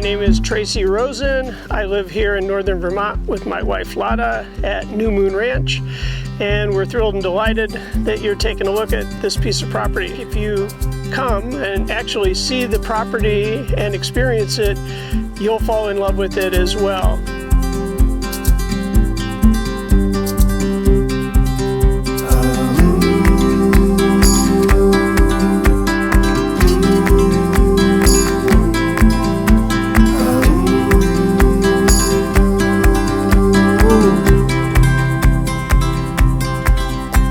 name is Tracy Rosen. I live here in northern Vermont with my wife Lotta at New Moon Ranch, and we're thrilled and delighted that you're taking a look at this piece of property. If you come and actually see the property and experience it, you'll fall in love with it as well.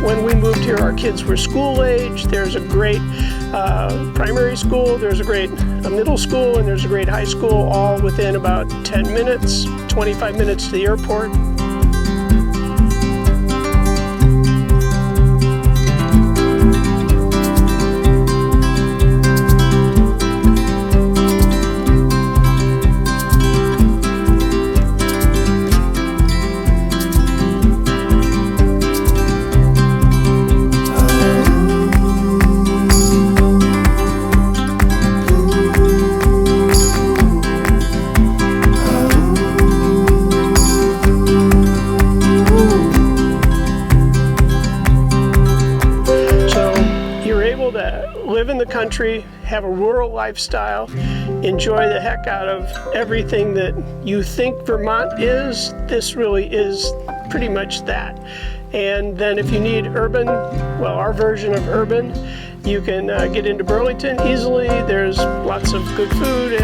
When we moved here, our kids were school age. There's a great primary school, there's a great middle school, and there's a great high school, all within about 10 minutes, 25 minutes to the airport. Live in the country, have a rural lifestyle, enjoy the heck out of everything that you think Vermont is. This really is pretty much that. And then if you need urban, well, our version of urban, you can get into Burlington easily. There's lots of good food,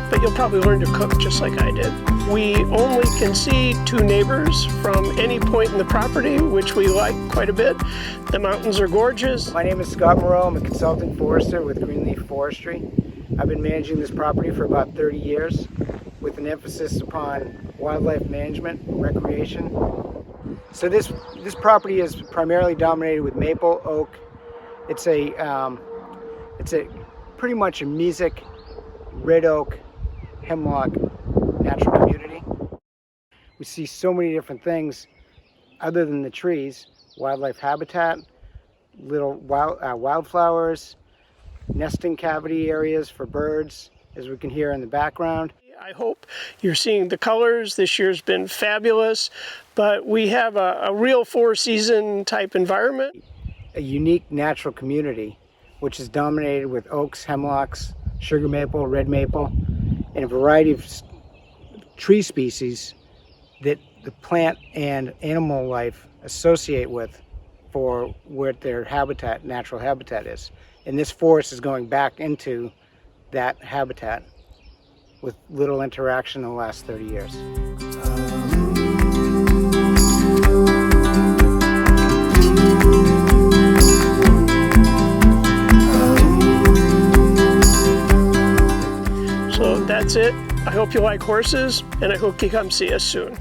but you'll probably learn to cook just like I did. We only can see two neighbors from any point in the property, which we like quite a bit. The mountains are gorgeous. My name is Scott Moreau. I'm a consulting forester with Greenleaf Forestry. I've been managing this property for about 30 years with an emphasis upon wildlife management, recreation. So this property is primarily dominated with maple, oak. It's a pretty much a Mesic, red oak, hemlock natural community. We see so many different things other than the trees: wildlife habitat, little wildflowers, nesting cavity areas for birds, as we can hear in the background. I hope you're seeing the colors. This year's been fabulous, but we have a real four-season type environment. A unique natural community which is dominated with oaks, hemlocks, sugar maple, red maple, and a variety of tree species that the plant and animal life associate with for what their habitat, natural habitat is. And this forest is going back into that habitat with little interaction in the last 30 years. So that's it. I hope you like horses, and I hope you come see us soon.